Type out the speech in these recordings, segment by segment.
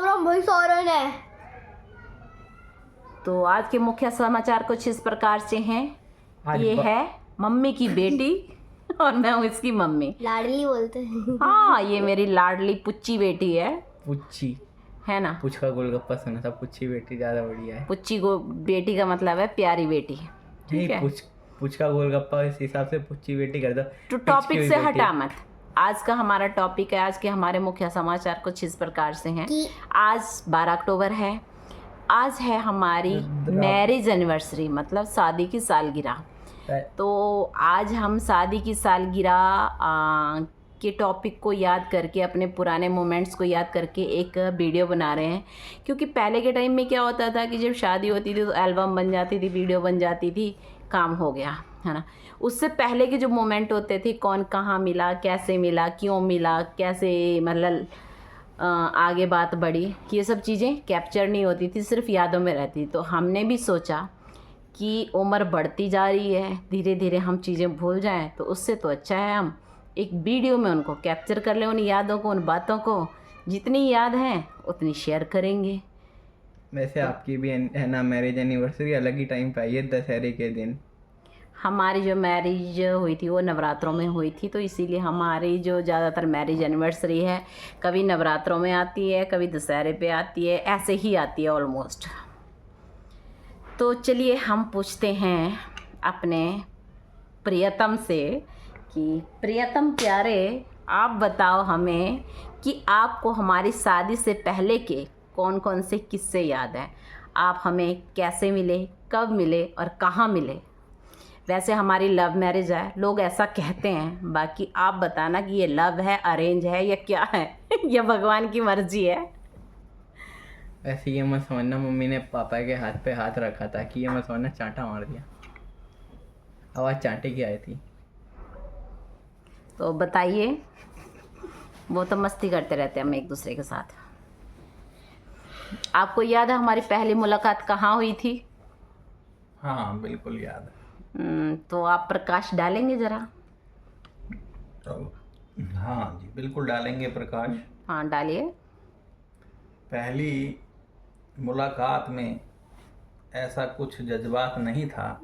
राम राम भाई सारे ने। तो आज के मुख्य समाचार कुछ इस प्रकार से हैं। ये है मम्मी की बेटी और मैं हूँ इसकी मम्मी। लाडली बोलते हैं। हाँ, ये मेरी लाडली पुच्ची बेटी है। पुच्ची है ना? पुच्छ का गोलगप्पा सुना था, पुच्ची बेटी ज़्यादा बढ़िया है। पुच्ची को बेटी का मतलब है प्यारी बेटी। ठीक है, पुच्छ का गोलगप्पा, इस हिसाब से पुच्ची बेटी कर दो। तो टॉपिक से हटा मत। आज का हमारा टॉपिक है, आज के हमारे मुख्य समाचार कुछ इस प्रकार से हैं। आज 12 अक्टूबर है। आज है हमारी मैरिज एनिवर्सरी, मतलब शादी की सालगिरह। तो आज हम शादी की सालगिरह के टॉपिक को याद करके, अपने पुराने मोमेंट्स को याद करके एक वीडियो बना रहे हैं। क्योंकि पहले के टाइम में क्या होता था कि जब शादी होती थी तो एल्बम बन जाती थी, वीडियो बन जाती थी, काम हो गया, है ना। उससे पहले के जो मोमेंट होते थे, कौन कहाँ मिला, कैसे मिला, क्यों मिला, कैसे मतलब आगे बात बढ़ी, ये सब चीज़ें कैप्चर नहीं होती थी, सिर्फ यादों में रहती। तो हमने भी सोचा कि उम्र बढ़ती जा रही है, धीरे धीरे हम चीज़ें भूल जाएं, तो उससे तो अच्छा है हम एक वीडियो में उनको कैप्चर कर लें, उन यादों को, उन बातों को। जितनी याद हैं उतनी शेयर करेंगे। वैसे आपकी भी है ना मैरिज एनिवर्सरी अलग ही टाइम पे आई है, दशहरे के दिन। हमारी जो मैरिज हुई थी वो नवरात्रों में हुई थी, तो इसीलिए हमारी जो ज़्यादातर मैरिज एनिवर्सरी है कभी नवरात्रों में आती है, कभी दशहरे पे आती है, ऐसे ही आती है ऑलमोस्ट। तो चलिए हम पूछते हैं अपने प्रियतम से कि प्रियतम प्यारे, आप बताओ हमें कि आपको हमारी शादी से पहले के कौन कौन से किस्से याद हैं। आप हमें कैसे मिले, कब मिले और कहाँ मिले। वैसे हमारी लव मैरिज है, लोग ऐसा कहते हैं, बाकी आप बताना कि ये लव है, अरेंज है या क्या है या भगवान की मर्जी है। ऐसे ये मत समझना मम्मी ने पापा के हाथ पे हाथ रखा था कि ये मत समझना चांटा मार दिया, आवाज़ चांटे की आई थी। तो बताइए, वो तो मस्ती करते रहते हैं हम एक दूसरे के साथ। आपको याद है हमारी पहली मुलाकात कहाँ हुई थी? हाँ बिल्कुल याद है। तो आप प्रकाश डालेंगे ज़रा? हाँ जी बिल्कुल डालेंगे प्रकाश। हाँ डालिए। पहली मुलाकात में ऐसा कुछ जज्बात नहीं था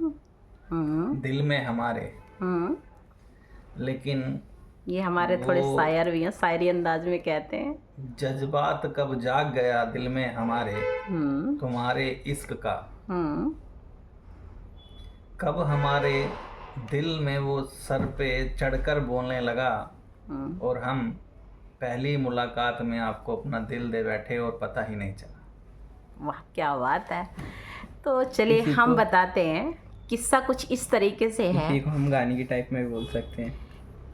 दिल में हमारे, लेकिन ये हमारे थोड़े शायर भी हैं, शायरी अंदाज में कहते हैं। जज्बात कब जाग गया दिल में हमारे तुम्हारे इश्क का, कब हमारे दिल में वो सर पे चढ़कर बोलने लगा और हम पहली मुलाकात में आपको अपना दिल दे बैठे और पता ही नहीं चला। वाह क्या बात है। तो चलिए हम बताते हैं। किस्सा कुछ इस तरीके से है, इसी को हम गाने की टाइप में भी बोल सकते हैं।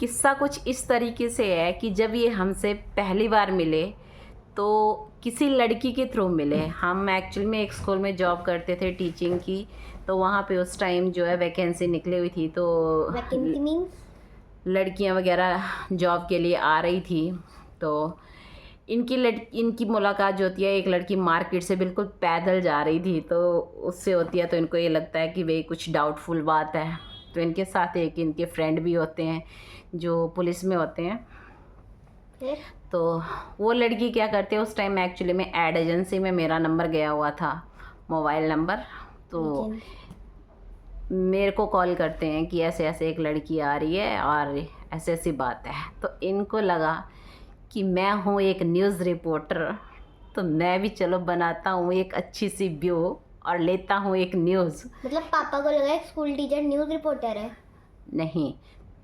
किस्सा कुछ इस तरीके से है कि जब ये हमसे पहली बार मिले तो किसी लड़की के थ्रू मिले। हम एक्चुअल में एक स्कूल में जॉब करते थे टीचिंग की, तो वहाँ पे उस टाइम जो है वैकेंसी निकली हुई थी, तो लड़कियाँ वगैरह जॉब के लिए आ रही थी। तो इनकी मुलाकात जो होती है, एक लड़की मार्केट से बिल्कुल पैदल जा रही थी, तो उससे होती है, तो इनको ये लगता है कि भाई कुछ डाउटफुल बात है। तो इनके साथ एक इनके फ्रेंड भी होते हैं जो पुलिस में होते हैं। तो वो लड़की क्या करते हैं, उस टाइम एक्चुअली में एड एजेंसी में मेरा नंबर गया हुआ था, मोबाइल नंबर। तो मेरे को कॉल करते हैं कि ऐसे ऐसे एक लड़की आ रही है और ऐसे ऐसी बात है। तो इनको लगा कि मैं हूँ एक न्यूज़ रिपोर्टर, तो मैं भी चलो बनाता हूँ एक अच्छी सी व्यू और लेता हूँ एक न्यूज़। मतलब पापा को लगा एक स्कूल टीचर न्यूज़ रिपोर्टर है। नहीं,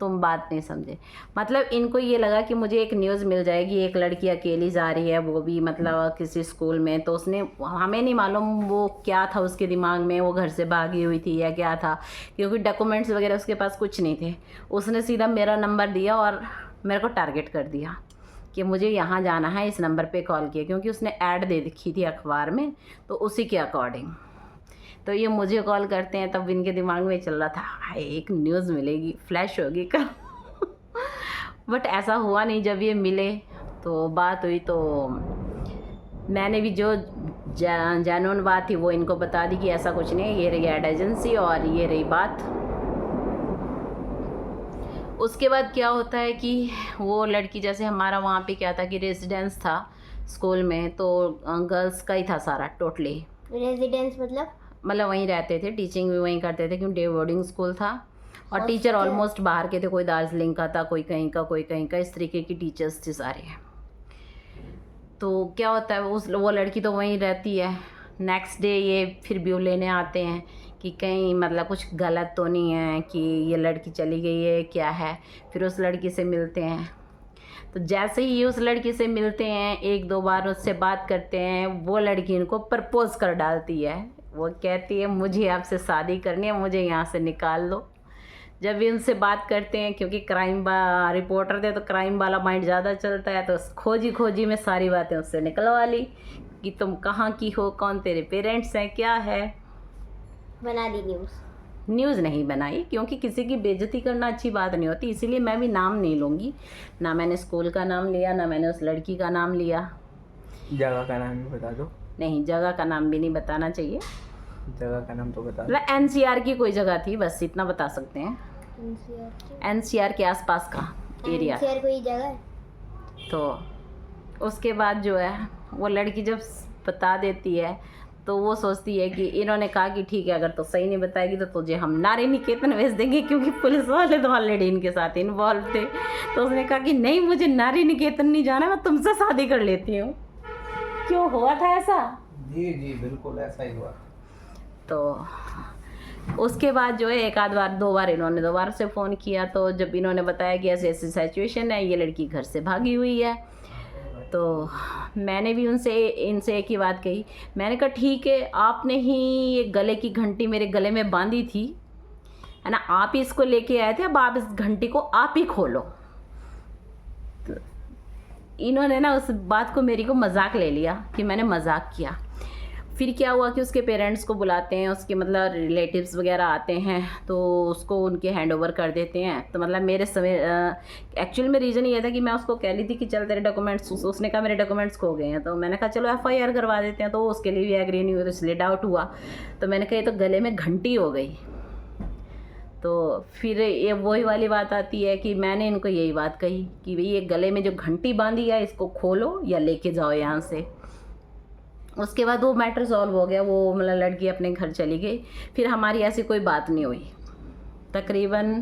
तुम बात नहीं समझे। मतलब इनको ये लगा कि मुझे एक न्यूज़ मिल जाएगी, एक लड़की अकेली जा रही है, वो भी मतलब किसी स्कूल में। तो उसने, हमें नहीं मालूम वो क्या था उसके दिमाग में, वो घर से भागी हुई थी या क्या था, क्योंकि डॉक्यूमेंट्स वगैरह उसके पास कुछ नहीं थे। उसने सीधा मेरा नंबर दिया और मेरे को टारगेट कर दिया कि मुझे यहाँ जाना है, इस नंबर पे कॉल किया, क्योंकि उसने ऐड दे रखी थी अखबार में, तो उसी के अकॉर्डिंग। तो ये मुझे कॉल करते हैं, तब इनके दिमाग में चल रहा था हाय एक न्यूज़ मिलेगी, फ्लैश होगी कल बट ऐसा हुआ नहीं। जब ये मिले तो बात हुई, तो मैंने भी जो जानून बात थी वो इनको बता दी कि ऐसा कुछ नहीं, ये रही एड एजेंसी और ये रही बात। उसके बाद क्या होता है कि वो लड़की, जैसे हमारा वहाँ पे क्या था कि रेजिडेंस था, स्कूल में, तो गर्ल्स का ही था सारा टोटली। रेजिडेंस मतलब वहीं रहते थे, टीचिंग भी वहीं करते थे क्योंकि डे बोर्डिंग स्कूल था। और टीचर हॉस्टल? ऑलमोस्ट बाहर के थे, कोई दार्जिलिंग का था, कोई कहीं का, कोई कहीं का, इस तरीके की टीचर्स थे सारे। तो क्या होता है, वो लड़की तो वहीं रहती है। नेक्स्ट डे ये फिर व्यू लेने आते हैं कि कहीं मतलब कुछ गलत तो नहीं है कि ये लड़की चली गई है, क्या है। फिर उस लड़की से मिलते हैं, तो जैसे ही ये उस लड़की से मिलते हैं, 1-2 बार उससे बात करते हैं, वो लड़की इनको प्रपोज कर डालती है। वो कहती है मुझे आपसे शादी करनी है, मुझे यहाँ से निकाल दो। जब भी उनसे बात करते हैं, क्योंकि क्राइम रिपोर्टर थे तो क्राइम वाला माइंड ज़्यादा चलता है, तो खोजी में सारी बातें उससे निकलवा ली कि तुम कहाँ की हो, कौन तेरे पेरेंट्स हैं, क्या है। बना दी न्यूज़ नहीं बनाई, क्योंकि किसी की बेइज्जती करना अच्छी बात नहीं होती, इसीलिए मैं भी नाम नहीं लूँगी। ना मैंने स्कूल का नाम लिया, ना मैंने उस लड़की का नाम लिया। जगह का नाम भी बता दो। नहीं, जगह का नाम भी नहीं बताना चाहिए। जगह का नाम तो बता दो। मतलब NCR की कोई जगह थी, बस इतना बता सकते हैं। NCR के आसपास का एरिया। NCR कोई जगह है? तो उसके बाद जो है वो लड़की जब बता देती है, तो वो सोचती है कि इन्होंने कहा कि ठीक है, अगर तो सही नहीं बताएगी तो तुझे हम नारी निकेतन भेज देंगे, क्योंकि पुलिस वाले तो ऑलरेडी इनके साथ इन्वॉल्व थे। तो उसने कहा कि नहीं, मुझे नारी निकेतन नहीं जाना, मैं तुमसे शादी कर लेती हूँ। क्यों हुआ था ऐसा? जी जी बिल्कुल ऐसा ही हुआ। तो उसके बाद जो है 1 आध बार 2 बार इन्होंने दोबारा से फ़ोन किया, तो जब इन्होंने बताया कि ऐसी ऐसी सिचुएशन है, ये लड़की घर से भागी हुई है, तो मैंने भी इनसे एक ही बात कही। मैंने कहा ठीक है, आपने ही ये गले की घंटी मेरे गले में बांधी थी, है ना, आप ही इसको लेके आए थे, अब आप इस घंटी को आप ही खोलो। तो इन्होंने ना उस बात को मेरी को मजाक ले लिया कि मैंने मजाक किया। फिर क्या हुआ कि उसके पेरेंट्स को बुलाते हैं, उसके मतलब रिलेटिव्स वगैरह आते हैं, तो उसको उनके हैंड ओवर कर देते हैं। तो मतलब मेरे समय एक्चुअल में रीज़न ये था कि मैं उसको कह रही थी कि चल तेरे डॉक्यूमेंट्स, उसने कहा मेरे डॉक्यूमेंट्स खो गए हैं, तो मैंने कहा चलो FIR करवा देते हैं, तो उसके लिए भी एग्री नहीं हुआ, तो इसलिए डाउट हुआ। तो मैंने कहा ये तो गले में घंटी हो गई। तो फिर ये वही वाली बात आती है कि मैंने इनको यही बात कही कि भाई ये गले में जो घंटी बांधी है, इसको खोलो या लेके जाओ यहाँ से। उसके बाद वो मैटर सॉल्व हो गया, वो मतलब लड़की अपने घर चली गई। फिर हमारी ऐसी कोई बात नहीं हुई, तकरीबन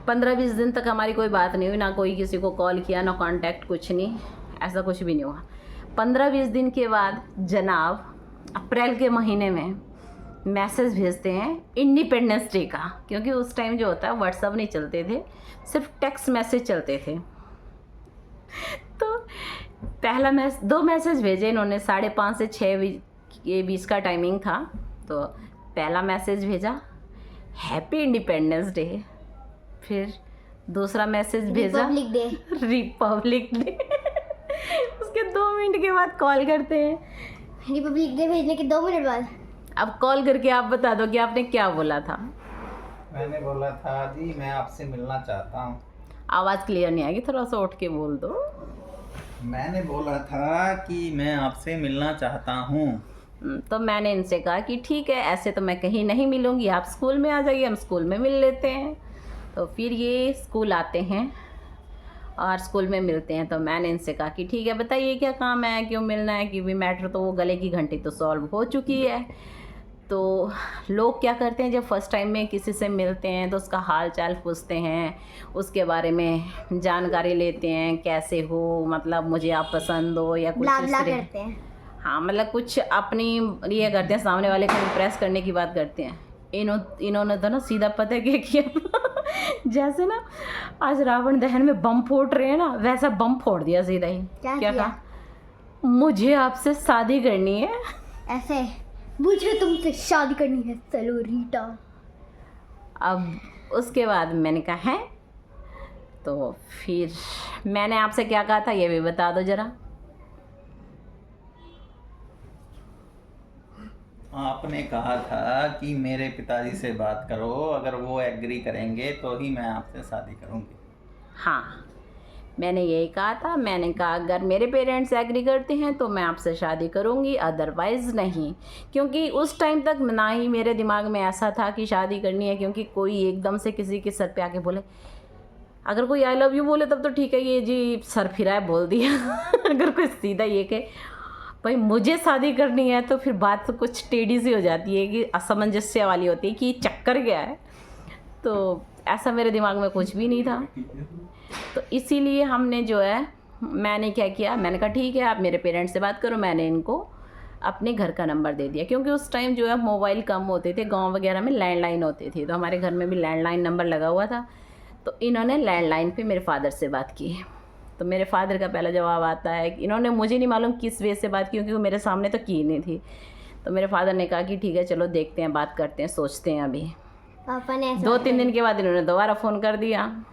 15-20 दिन तक हमारी कोई बात नहीं हुई, ना कोई किसी को कॉल किया, ना कांटेक्ट, कुछ नहीं, ऐसा कुछ भी नहीं हुआ। 15-20 दिन के बाद जनाब अप्रैल के महीने में मैसेज भेजते हैं इंडिपेंडेंस डे का, क्योंकि उस टाइम जो होता है व्हाट्सअप नहीं चलते थे, सिर्फ टेक्स्ट मैसेज चलते थे। तो पहला 2 मैसेज भेजे इन्होंने, 5:30 से 6 के बीच का टाइमिंग था। तो पहला मैसेज भेजा हैप्पी इंडिपेंडेंस डे, फिर दूसरा मैसेज भेजा रिपब्लिक डे। उसके 2 मिनट के बाद कॉल करते हैं। रिपब्लिक डे भेजने के 2 मिनट बाद अब कॉल करके आप बता दो कि आपने क्या बोला था। मैंने बोला था जी मैं आपसे मिलना चाहता हूँ। आवाज़ क्लियर नहीं आएगी, थोड़ा सा उठ के बोल दो। मैंने बोला था कि मैं आपसे मिलना चाहता हूँ। तो मैंने इनसे कहा कि ठीक है, ऐसे तो मैं कहीं नहीं मिलूँगी, आप स्कूल में आ जाइए, हम स्कूल में मिल लेते हैं। तो फिर ये स्कूल आते हैं और स्कूल में मिलते हैं। तो मैंने इनसे कहा कि ठीक है, बताइए क्या काम है, क्यों मिलना है, कि भी मैटर तो वो गले की घंटी तो सॉल्व हो चुकी है। तो लोग क्या करते हैं, जब फर्स्ट टाइम में किसी से मिलते हैं तो उसका हाल चाल पूछते हैं, उसके बारे में जानकारी लेते हैं, कैसे हो, मतलब मुझे आप पसंद हो या कुछ इस तरह करते हैं। हाँ, मतलब कुछ अपनी ये करते हैं, सामने वाले को इम्प्रेस करने की बात करते हैं। इन्होंने तो ना सीधा पता क्या किया, जैसे ना आज रावण दहन में बम फोड़ रहे हैं ना, वैसा बम फोड़ दिया सीधा ही। क्या कहा, मुझे आपसे शादी करनी है। ऐसे मुझे तुमसे शादी करनी है सेलोरीटा। अब उसके बाद मैंने कहा है, तो फिर मैंने आपसे क्या कहा था ये भी बता दो ज़रा। आपने कहा था कि मेरे पिताजी से बात करो, अगर वो एग्री करेंगे तो ही मैं आपसे शादी करूँगी। हाँ, मैंने यही कहा था। मैंने कहा अगर मेरे पेरेंट्स एग्री करते हैं तो मैं आपसे शादी करूँगी, अदरवाइज़ नहीं। क्योंकि उस टाइम तक ना ही मेरे दिमाग में ऐसा था कि शादी करनी है, क्योंकि कोई एकदम से किसी के सर पे आके बोले अगर कोई आई लव यू बोले तब तो ठीक है, ये जी सर फिराए बोल दिया अगर कोई सीधा ये कहे भाई मुझे शादी करनी है, तो फिर बात तो कुछ टेढ़ी सी हो जाती है कि असमंजस्य वाली होती है कि चक्कर क्या है। तो ऐसा मेरे दिमाग में कुछ भी नहीं था। तो इसीलिए हमने जो है, मैंने क्या किया, मैंने कहा ठीक है आप मेरे पेरेंट्स से बात करो। मैंने इनको अपने घर का नंबर दे दिया, क्योंकि उस टाइम जो है मोबाइल कम होते थे, गांव वगैरह में लैंडलाइन होते थे, तो हमारे घर में भी लैंडलाइन नंबर लगा हुआ था। तो इन्होंने लैंडलाइन पे मेरे फादर से बात की। तो मेरे फादर का पहला जवाब आता है कि इन्होंने, मुझे नहीं मालूम किस वे से बात की, क्योंकि वो मेरे सामने तो की नहीं थी। तो मेरे फादर ने कहा कि ठीक है चलो देखते हैं, बात करते हैं, सोचते हैं अभी। पापा ने ऐसा 2-3 दिन के बाद इन्होंने दोबारा फ़ोन कर दिया।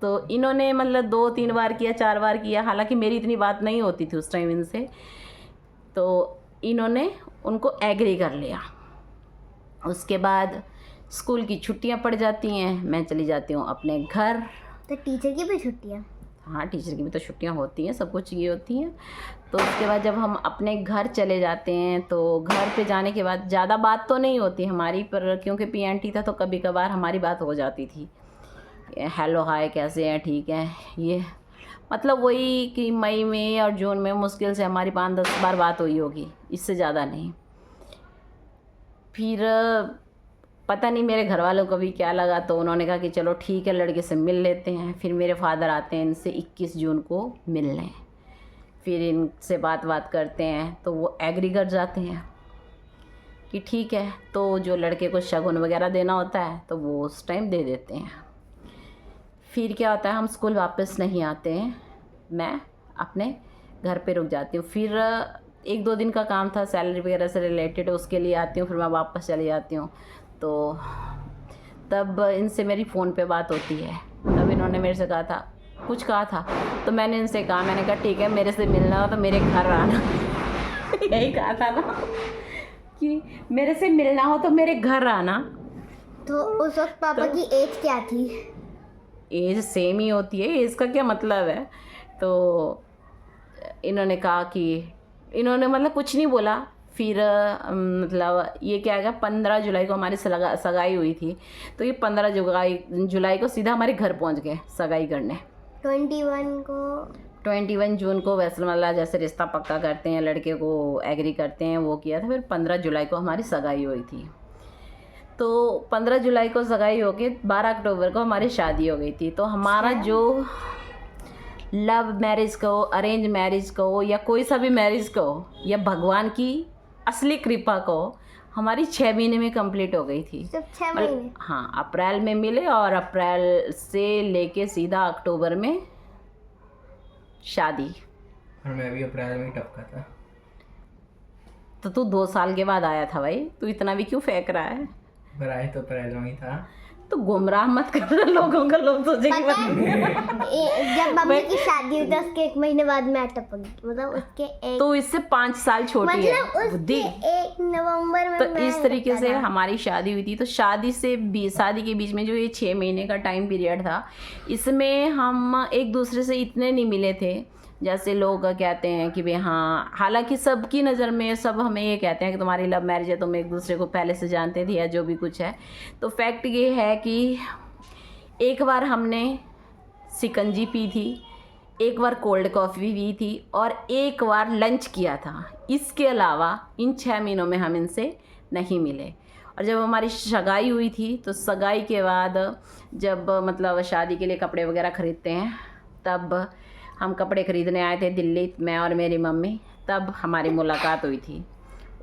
तो इन्होंने मतलब 2-3 बार किया, 4 बार किया, हालांकि मेरी इतनी बात नहीं होती थी उस टाइम इनसे। तो इन्होंने उनको एग्री कर लिया। उसके बाद स्कूल की छुट्टियां पड़ जाती हैं, मैं चली जाती हूँ अपने घर। तो टीचर की भी छुट्टियाँ? हाँ, टीचर की भी तो छुट्टियां होती हैं, सब कुछ ये होती हैं। तो उसके बाद जब हम अपने घर चले जाते हैं, तो घर पे जाने के बाद ज़्यादा बात तो नहीं होती हमारी, पर क्योंकि पीएनटी था तो कभी कभार हमारी बात हो जाती थी, हेलो हाय कैसे हैं, ठीक है। ये मतलब वही कि मई में और जून में मुश्किल से हमारी 5-10 बार बात हुई होगी, इससे ज़्यादा नहीं। फिर पता नहीं मेरे घर वालों को भी क्या लगा, तो उन्होंने कहा कि चलो ठीक है लड़के से मिल लेते हैं। फिर मेरे फादर आते हैं इनसे 21 जून को मिलने। फिर इनसे बात करते हैं, तो वो एग्री कर जाते हैं कि ठीक है। तो जो लड़के को शगुन वगैरह देना होता है तो वो उस टाइम दे देते हैं। फिर क्या होता है, हम स्कूल वापस नहीं आते हैं, मैं अपने घर पे रुक जाती हूँ। फिर 1-2 दिन का काम था सैलरी वगैरह से रिलेटेड, उसके लिए आती हूँ, फिर मैं वापस चली जाती हूँ। तो तब इनसे मेरी फ़ोन पे बात होती है। तब इन्होंने मेरे से कहा था, कुछ कहा था, तो मैंने इनसे कहा, मैंने कहा ठीक है मेरे से मिलना हो तो मेरे घर आना यही कहा था ना कि मेरे से मिलना हो तो मेरे घर आना। तो उस वक्त पापा की एज क्या थी? एज सेम ही होती है, एज का क्या मतलब है। तो इन्होंने कहा कि इन्होंने मतलब कुछ नहीं बोला। फिर मतलब ये क्या है, 15 जुलाई को हमारी सगाई हुई थी, तो ये 15 जुलाई को सीधा हमारे घर पहुंच गए सगाई करने। 21 जून को वैसे मतलब जैसे रिश्ता पक्का करते हैं, लड़के को एग्री करते हैं, वो किया था। फिर 15 जुलाई को हमारी सगाई हुई थी। तो 15 जुलाई को सगाई हो के 12 अक्टूबर को हमारी शादी हो गई थी। तो हमारा जो लव मैरिज कहो, अरेंज मैरिज कहो, या कोई सा भी मैरिज कहो, या भगवान की असली कृपा कहो, हमारी 6 महीने में कंप्लीट हो गई थी। सिर्फ 6 महीने? हाँ, अप्रैल में मिले और अप्रैल से लेके सीधा अक्टूबर में शादी। और मैं भी अप्रैल में टपका था। तो तू 2 साल के बाद आया था भाई, तू इतना भी क्यों फेंक रहा है? पर आए तो अप्रैल में ही था। तो गुमराह मत कर लोगों का, लोग सोचेंगे जब मम्मी की शादी हुई थी उसके 1 महीने बाद मैं टपक गई, मतलब उसके एक, तो इससे 5 साल छोटी है मतलब बुद्धि। 1 नवंबर में तो मैं इस तरीके से हमारी शादी हुई थी। तो शादी के बीच में जो ये 6 महीने का टाइम पीरियड था, इसमें हम एक दूसरे से इतने नहीं मिले थे जैसे लोग कहते हैं कि भाई हाँ, हालांकि सबकी नज़र में सब हमें ये कहते हैं कि तुम्हारी लव मैरिज है, तुम एक दूसरे को पहले से जानते थे या जो भी कुछ है। तो फैक्ट ये है कि एक बार हमने शिकंजी पी थी, एक बार कोल्ड कॉफ़ी पी थी, और एक बार लंच किया था। इसके अलावा इन 6 महीनों में हम इनसे नहीं मिले। और जब हमारी सगाई हुई थी, तो सगाई के बाद जब मतलब शादी के लिए कपड़े वगैरह ख़रीदते हैं, तब हम कपड़े ख़रीदने आए थे दिल्ली, मैं और मेरी मम्मी, तब हमारी मुलाकात हुई थी।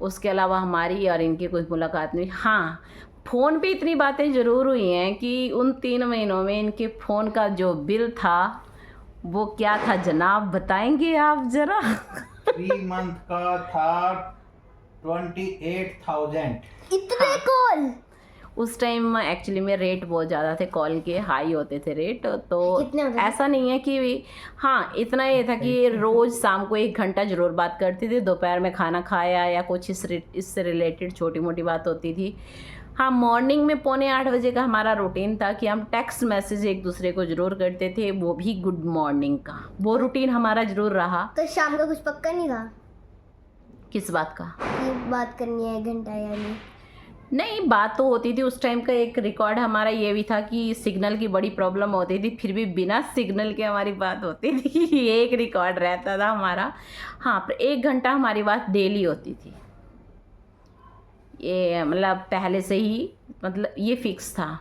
उसके अलावा हमारी और इनकी कोई मुलाकात नहीं। हाँ, फ़ोन पे इतनी बातें ज़रूर हुई हैं कि उन 3 महीनों में इनके फ़ोन का जो बिल था वो क्या था जनाब, बताएंगे आप ज़रा? 3 मंथ का था 28,000। इतने कॉल? उस टाइम एक्चुअली में रेट बहुत ज़्यादा थे, कॉल के हाई होते थे रेट। तो कितने होते थे? ऐसा नहीं है कि हाँ, इतना ये था कि रोज़ शाम को 1 घंटा ज़रूर बात करते थे, दोपहर में खाना खाया या कुछ इससे रिलेटेड छोटी मोटी बात होती थी। हाँ, मॉर्निंग में 7:45 बजे का हमारा रूटीन था कि हम टेक्स्ट मैसेज एक दूसरे को ज़रूर करते थे, वो भी गुड मॉर्निंग का। वो रूटीन हमारा ज़रूर रहा। तो शाम का कुछ पक्का नहीं था? किस बात का? ये बात करनी है 1 घंटा या नहीं? नहीं, बात तो होती थी उस टाइम का। एक रिकॉर्ड हमारा ये भी था कि सिग्नल की बड़ी प्रॉब्लम होती थी, फिर भी बिना सिग्नल के हमारी बात होती थी। ये एक रिकॉर्ड रहता था हमारा। हाँ, पर 1 घंटा हमारी बात डेली होती थी। ये मतलब पहले से ही, मतलब ये फिक्स था।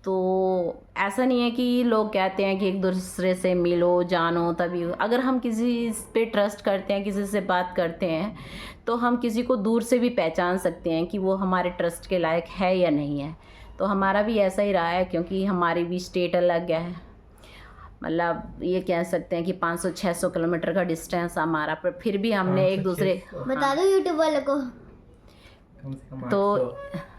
तो ऐसा नहीं है कि लोग कहते हैं कि एक दूसरे से मिलो जानो तभी। अगर हम किसी पे ट्रस्ट करते हैं, किसी से बात करते हैं, तो हम किसी को दूर से भी पहचान सकते हैं कि वो हमारे ट्रस्ट के लायक है या नहीं है। तो हमारा भी ऐसा ही रहा है, क्योंकि हमारी भी स्टेट अलग है। मतलब ये कह सकते हैं कि 500-600 किलोमीटर का डिस्टेंस हमारा, पर फिर भी हमने एक दूसरे, बता दो यूट्यूब वालों को। कम से कम तो 800।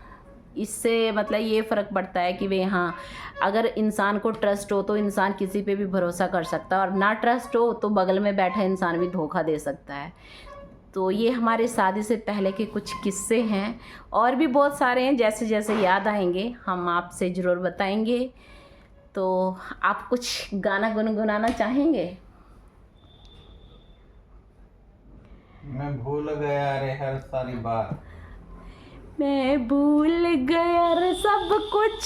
इससे मतलब ये फ़र्क पड़ता है कि वे, हाँ, अगर इंसान को ट्रस्ट हो तो इंसान किसी पे भी भरोसा कर सकता है, और ना ट्रस्ट हो तो बगल में बैठा इंसान भी धोखा दे सकता है। तो ये हमारे शादी से पहले के कुछ किस्से हैं, और भी बहुत सारे हैं। जैसे जैसे याद आएंगे हम आपसे ज़रूर बताएंगे। तो आप कुछ गाना गुनगुनाना चाहेंगे? मैं भूल गया रे हर सारी बात, मैं भूल गया रे सब कुछ,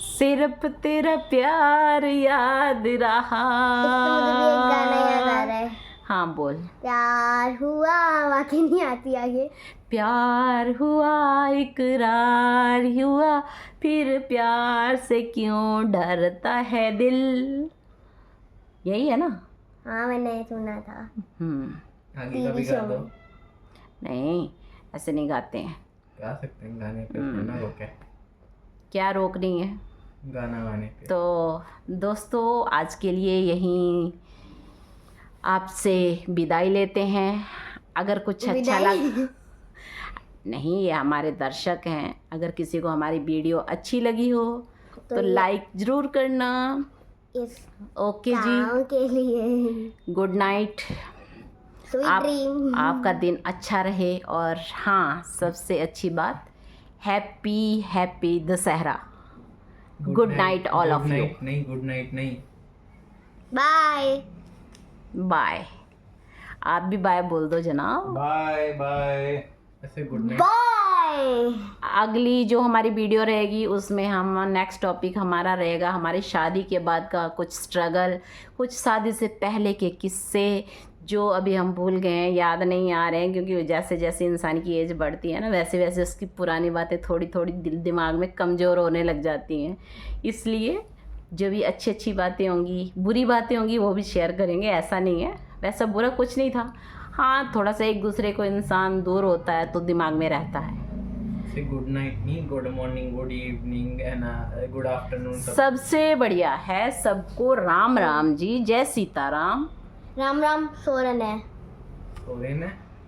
सिर्फ तेरा प्यार याद रहा। इससे मुझे भी एक गाना याद आ रहा है। हाँ बोल। प्यार हुआ, बातें नहीं आती आगे। प्यार हुआ इकरार हुआ, फिर प्यार से क्यों डरता है दिल। यही है ना? हाँ, मैंने सुना था। आगे का भी गा दो। नहीं, ऐसे नहीं गाते हैं। गा सकते हैं गाने पे, ना रोके। क्या रोक नहीं है? गाना गाने पे। तो दोस्तों, आज के लिए यहीं आपसे विदाई लेते हैं। अगर कुछ अच्छा लग, नहीं, ये हमारे दर्शक हैं। अगर किसी को हमारी वीडियो अच्छी लगी हो तो लाइक ज़रूर करना। इस ओके जी, गाँव के लिए गुड नाइट। Sweet dream. आपका दिन अच्छा रहे, और हाँ, सबसे अच्छी बात, happy Dussehra. Good night all of you. नहीं, गुड नाइट नहीं, बाय बाय। आप भी बाय बोल दो जनाब। Bye bye. ऐसे गुड नाइट। बाय। अगली जो हमारी वीडियो रहेगी उसमें हम, नेक्स्ट टॉपिक हमारा रहेगा हमारी शादी के बाद का कुछ स्ट्रगल, कुछ शादी से पहले के किस्से जो अभी हम भूल गए हैं, याद नहीं आ रहे हैं, क्योंकि जैसे जैसे इंसान की एज बढ़ती है ना, वैसे वैसे उसकी पुरानी बातें थोड़ी थोड़ी दिमाग में कमज़ोर होने लग जाती हैं। इसलिए जो भी अच्छी अच्छी बातें होंगी, बुरी बातें होंगी, वो भी शेयर करेंगे। ऐसा नहीं है, वैसा बुरा कुछ नहीं था। हाँ, थोड़ा सा एक दूसरे को इंसान दूर होता है तो दिमाग में रहता है। गुड नाइट नहीं, good morning, good evening and good afternoon. सबसे बढ़िया है सबको राम राम जी, जय सीताराम। राम राम। सोरन है। सोरेन है।